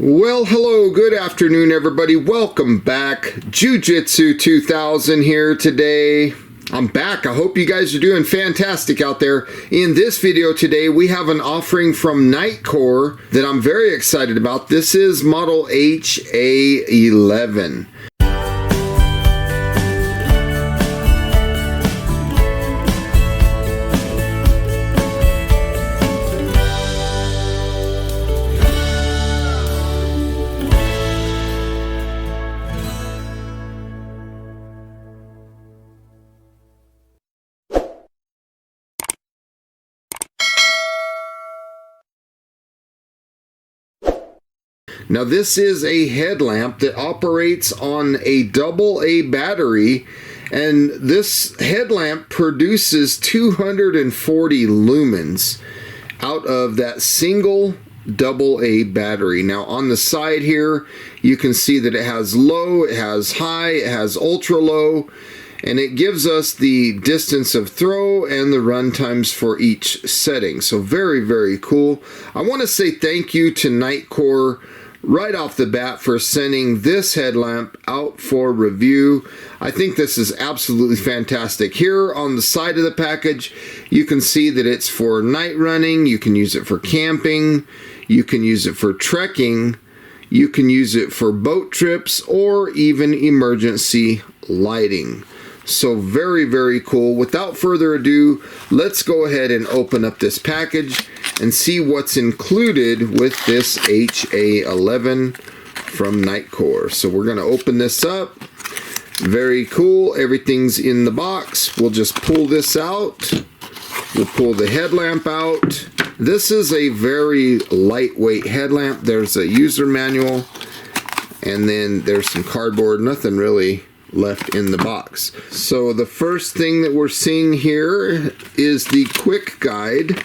Well, hello, good afternoon, everybody. Welcome back. Jiu-Jitsu 2000 here today. I'm back. I hope you guys are doing fantastic out there. In this video today, we have an offering from Nitecore that I'm very excited about. This is model HA11. Now this is a headlamp that operates on a AA battery, and this headlamp produces 240 lumens out of that single AA battery. Now on the side here you can see that it has low, it has high, it has ultra low, and it gives us the distance of throw and the run times for each setting. So very, very cool. I want to say thank you to Nitecore right off the bat for sending this headlamp out for review. I think this is absolutely fantastic. Here on the side of the package, you can see that it's for night running. You can use it for camping. You can use it for trekking. You can use it for boat trips or even emergency lighting. So very, very cool. Without further ado, let's go ahead and open up this package and see what's included with this HA11 from Nitecore. So we're going to open this up. Very cool. Everything's in the box. We'll just pull this out. We'll pull the headlamp out. This is a very lightweight headlamp. There's a user manual, and then there's some cardboard. Nothing really left in the box. So the first thing that we're seeing here is the quick guide.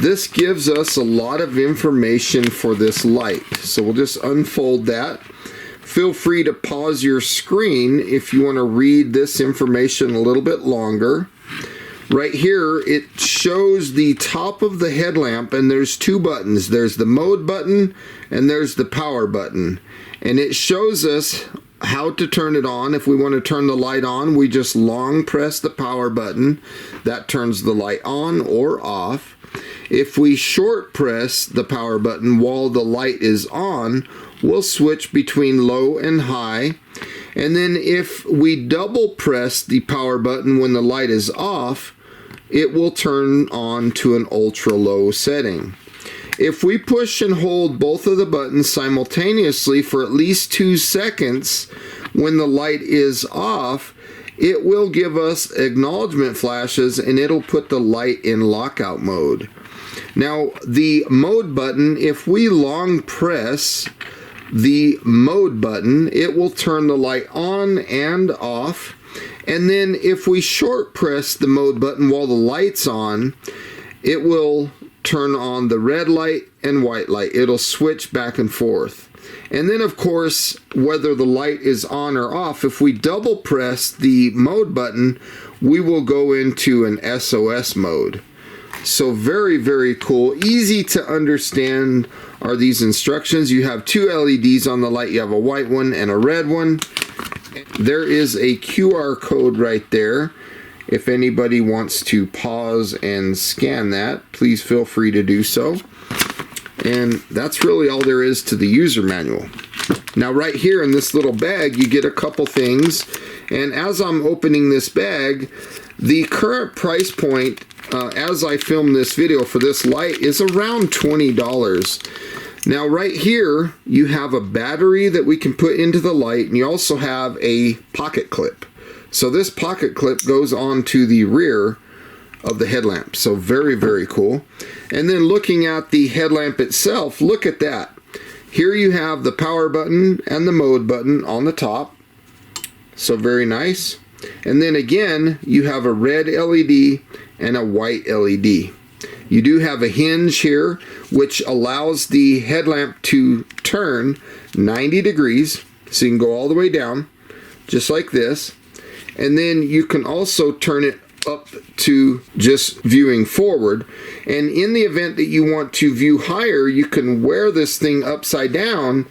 This gives us a lot of information for this light. So we'll just unfold that. Feel free to pause your screen if you want to read this information a little bit longer. Right here it shows the top of the headlamp, and there's two buttons. There's the mode button and there's the power button, and it shows us how to turn it on. If we want to turn the light on, we just long press the power button. That turns the light on or off. If we short press the power button while the light is on, we'll switch between low and high. And then if we double press the power button when the light is off, it will turn on to an ultra low setting. If we push and hold both of the buttons simultaneously for at least 2 seconds when the light is off, it will give us acknowledgement flashes and it'll put the light in lockout mode. Now the mode button, if we long press the mode button, it will turn the light on and off. And then if we short press the mode button while the light's on, it will turn on the red light and white light. It'll switch back and forth. And then of course, whether the light is on or off, if we double press the mode button, we will go into an SOS mode. So very, very cool. Easy to understand are these instructions. You have two LEDs on the light. You have a white one and a red one. There is a QR code right there. If anybody wants to pause and scan that, please feel free to do so. And that's really all there is to the user manual. Now right here in this little bag, you get a couple things. And as I'm opening this bag, the current price point as I film this video for this light is around $20. Now right here, you have a battery that we can put into the light, and you also have a pocket clip. So this pocket clip goes onto the rear of the headlamp. So very, very cool. And then looking at the headlamp itself, look at that. Here you have the power button and the mode button on the top. So very nice. And then again, you have a red LED and a white LED. You do have a hinge here, which allows the headlamp to turn 90 degrees. So you can go all the way down, just like this. And then you can also turn it up to just viewing forward. And in the event that you want to view higher, you can wear this thing upside down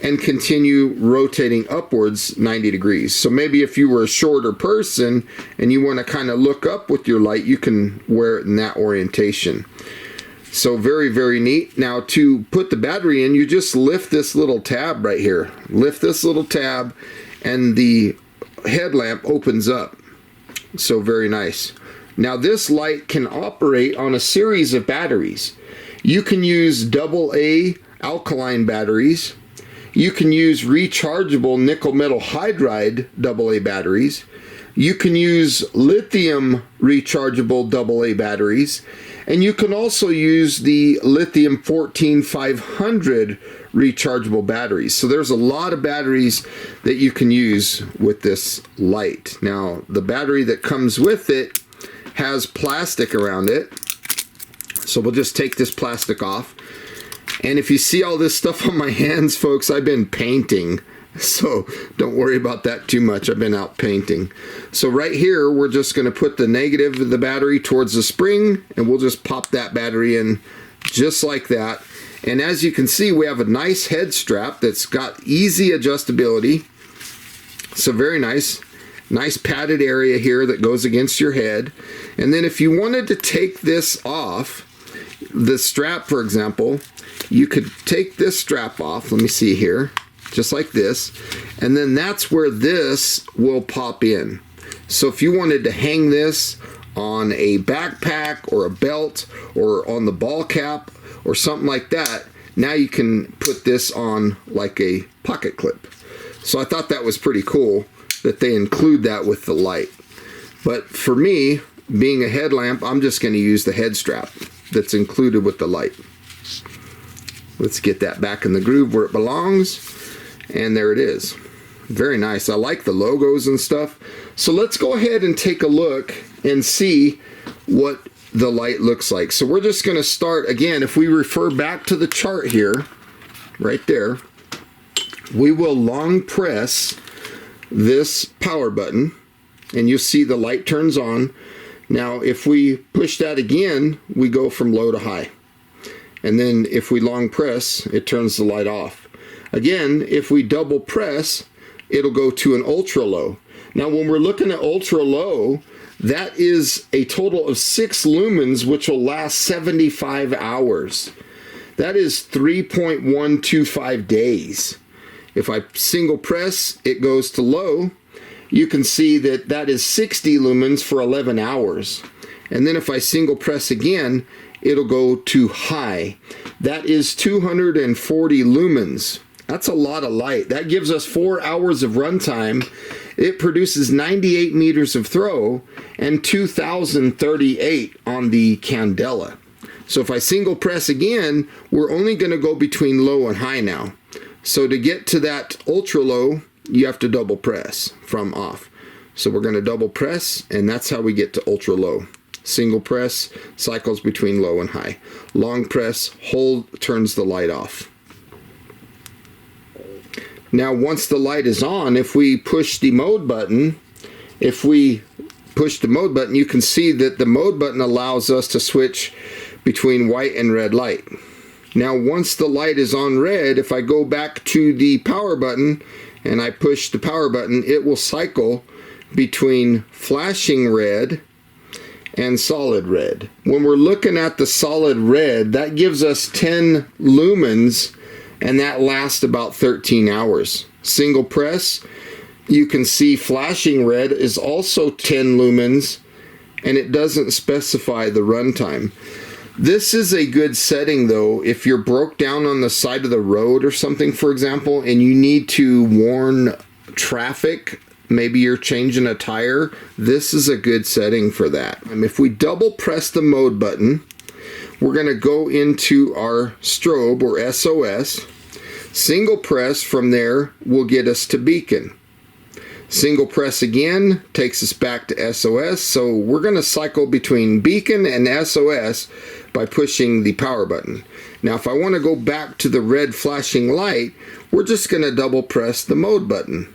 and continue rotating upwards 90 degrees. So maybe if you were a shorter person and you want to kind of look up with your light, you can wear it in that orientation. So very, very neat. Now to put the battery in, you just lift this little tab right here. Lift this little tab and the headlamp opens up. So very nice. Now this light can operate on a series of batteries. You can use AA alkaline batteries. You can use rechargeable nickel metal hydride AA batteries. You can use lithium rechargeable AA batteries. And you can also use the lithium 14500 rechargeable batteries. So there's a lot of batteries that you can use with this light. Now the battery that comes with it has plastic around it. So we'll just take this plastic off. And if you see all this stuff on my hands, folks, I've been painting. So don't worry about that too much. I've been out painting. So right here, we're just going to put the negative of the battery towards the spring, and we'll just pop that battery in just like that. And as you can see, we have a nice head strap that's got easy adjustability. So very nice. Nice padded area here that goes against your head. And then if you wanted to take this off, the strap, for example, you could take this strap off. Let me see here. Just like this, and then that's where this will pop in. So if you wanted to hang this on a backpack or a belt or on the ball cap or something like that, now you can put this on like a pocket clip. So I thought that was pretty cool that they include that with the light. But for me, being a headlamp, I'm just going to use the head strap that's included with the light. Let's get that back in the groove where it belongs. And there it is. Very nice. I like the logos and stuff. So let's go ahead and take a look and see what the light looks like. So we're just going to start again. If we refer back to the chart here, right there, we will long press this power button and you'll see the light turns on. Now if we push that again, we go from low to high. And then if we long press, it turns the light off. Again, if we double press, it'll go to an ultra low. Now when we're looking at ultra low, that is a total of 6 lumens, which will last 75 hours. That is 3.125 days. If I single press, it goes to low. You can see that that is 60 lumens for 11 hours. And then if I single press again, it'll go to high. That is 240 lumens. That's a lot of light. That gives us 4 hours of runtime. It produces 98 meters of throw and 2038 on the candela. So if I single press again, we're only going to go between low and high now. So to get to that ultra low, you have to double press from off. So we're going to double press, and that's how we get to ultra low. Single press cycles between low and high. Long press, hold, turns the light off. Now once the light is on, if we push the mode button, you can see that the mode button allows us to switch between white and red light. Now once the light is on red, if I go back to the power button and I push the power button, it will cycle between flashing red and solid red. When we're looking at the solid red, that gives us 10 lumens, and that lasts about 13 hours. Single press, you can see flashing red is also 10 lumens, and it doesn't specify the runtime. This is a good setting though if you're broke down on the side of the road or something, for example, and you need to warn traffic. Maybe you're changing a tire. This is a good setting for that. If we double press the mode button, we're going to go into our strobe or SOS. Single press from there will get us to beacon. Single press again takes us back to SOS. So we're going to cycle between beacon and SOS by pushing the power button. Now if I want to go back to the red flashing light, we're just going to double press the mode button.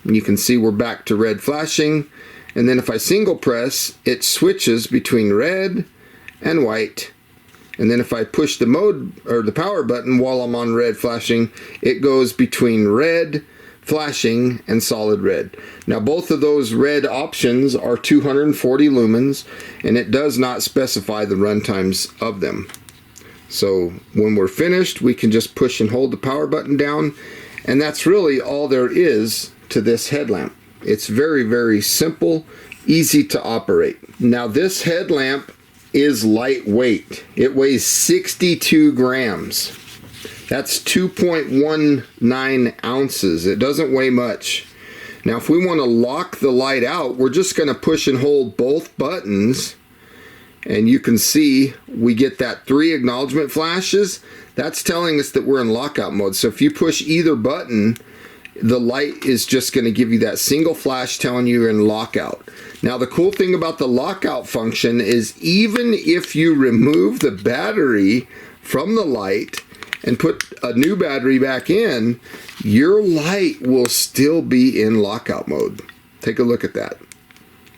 And you can see we're back to red flashing, And then if I single press, it switches between red and white. And then if I push the mode or the power button while I'm on red flashing, it goes between red flashing and solid red. Now both of those red options are 240 lumens, and it does not specify the run times of them. So when we're finished, we can just push and hold the power button down, and that's really all there is to this headlamp. It's very, very simple, easy to operate. Now this headlamp is lightweight. It weighs 62 grams. That's 2.19 ounces. It doesn't weigh much. Now if we want to lock the light out, we're just going to push and hold both buttons, and you can see we get that 3 acknowledgement flashes. That's telling us that we're in lockout mode. So if you push either button, the light is just going to give you that single flash telling you you're in lockout. Now the cool thing about the lockout function is even if you remove the battery from the light and put a new battery back in, your light will still be in lockout mode. Take a look at that.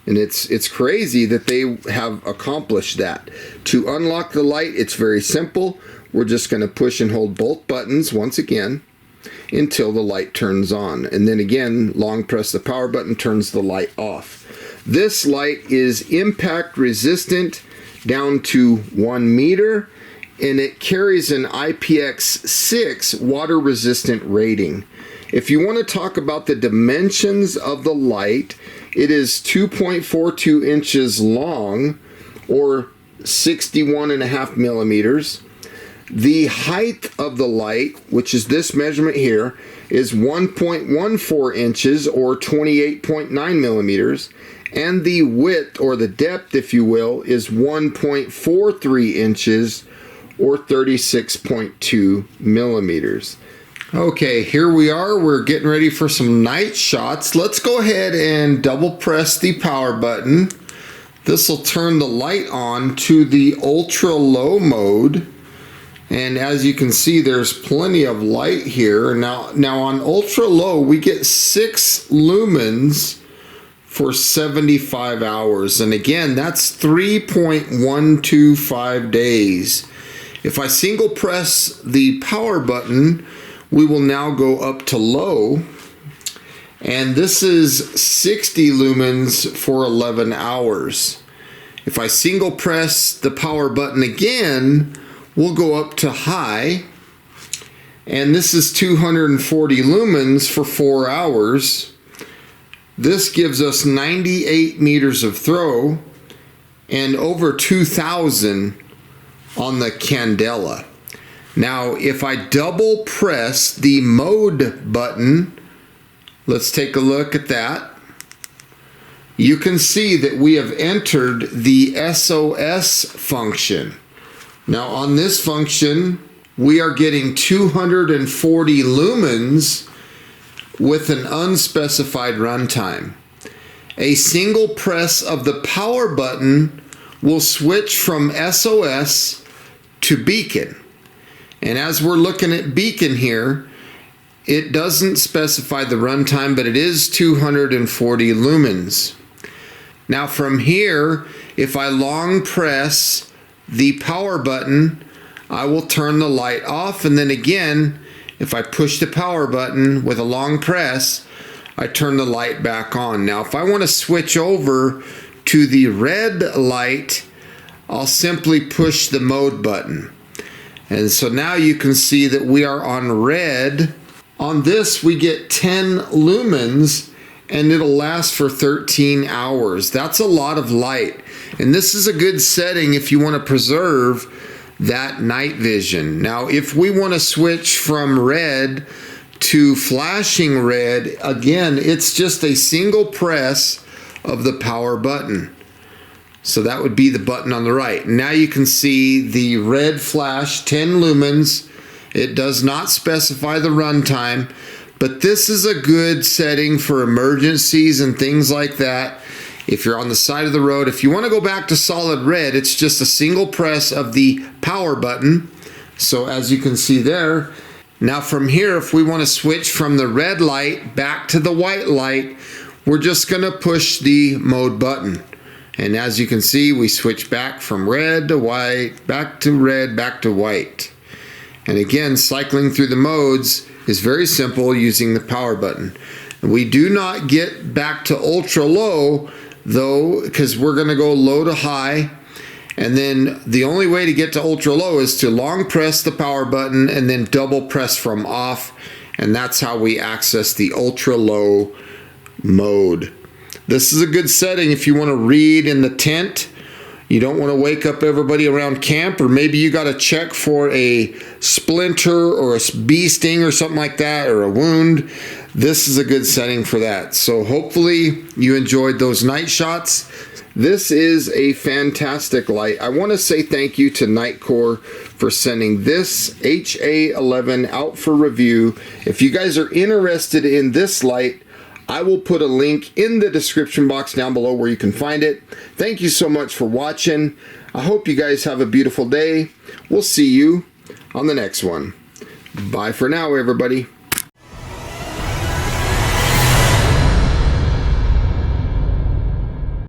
And it's crazy that they have accomplished that. To unlock the light, it's very simple. We're just going to push and hold both buttons once again until the light turns on. And then again, long press the power button, turns the light off. This light is impact resistant down to 1 meter, and it carries an IPX6 water resistant rating. If you want to talk about the dimensions of the light, it is 2.42 inches long, or 61.5 millimeters. The height of the light, which is this measurement here, is 1.14 inches, or 28.9 millimeters. And the width, or the depth if you will, is 1.43 inches, or 36.2 millimeters. Okay, here we are. We're getting ready for some night shots. Let's go ahead and double press the power button. This will turn the light on to the ultra low mode. And as you can see, there's plenty of light here. Now on ultra low, we get 6 lumens for 75 hours. And again, that's 3.125 days. If I single press the power button, we will now go up to low. And this is 60 lumens for 11 hours. If I single press the power button again, we'll go up to high. And this is 240 lumens for 4 hours. This gives us 98 meters of throw and over 2,000 on the candela. Now, if I double press the mode button, let's take a look at that. You can see that we have entered the SOS function. Now, on this function, we are getting 240 lumens with an unspecified runtime. A single press of the power button will switch from SOS to beacon. And as we're looking at beacon here, it doesn't specify the runtime, but it is 240 lumens. Now from here, if I long press the power button, I will turn the light off, and then again, if I push the power button with a long press, I turn the light back on. Now, if I want to switch over to the red light, I'll simply push the mode button. And so now you can see that we are on red. On this, we get 10 lumens, and it'll last for 13 hours. That's a lot of light. And this is a good setting if you want to preserve that night vision. Now, if we want to switch from red to flashing red, again, it's just a single press of the power button. So that would be the button on the right. Now you can see the red flash, 10 lumens. It does not specify the runtime, but this is a good setting for emergencies and things like that. If you're on the side of the road, if you want to go back to solid red, it's just a single press of the power button. So as you can see there, now from here, if we want to switch from the red light back to the white light, we're just going to push the mode button. And as you can see, we switch back from red to white, back to red, back to white. And again, cycling through the modes is very simple using the power button. We do not get back to ultra low though, because we're going to go low to high. And then the only way to get to ultra low is to long press the power button and then double press from off. And that's how we access the ultra low mode. This is a good setting if you want to read in the tent. You don't want to wake up everybody around camp, or maybe you got to check for a splinter or a bee sting or something like that, or a wound. This is a good setting for that. So hopefully you enjoyed those night shots. This is a fantastic light. I want to say thank you to Nitecore for sending this HA11 out for review. If you guys are interested in this light, I will put a link in the description box down below where you can find it. Thank you so much for watching. I hope you guys have a beautiful day. We'll see you on the next one. Bye for now, everybody.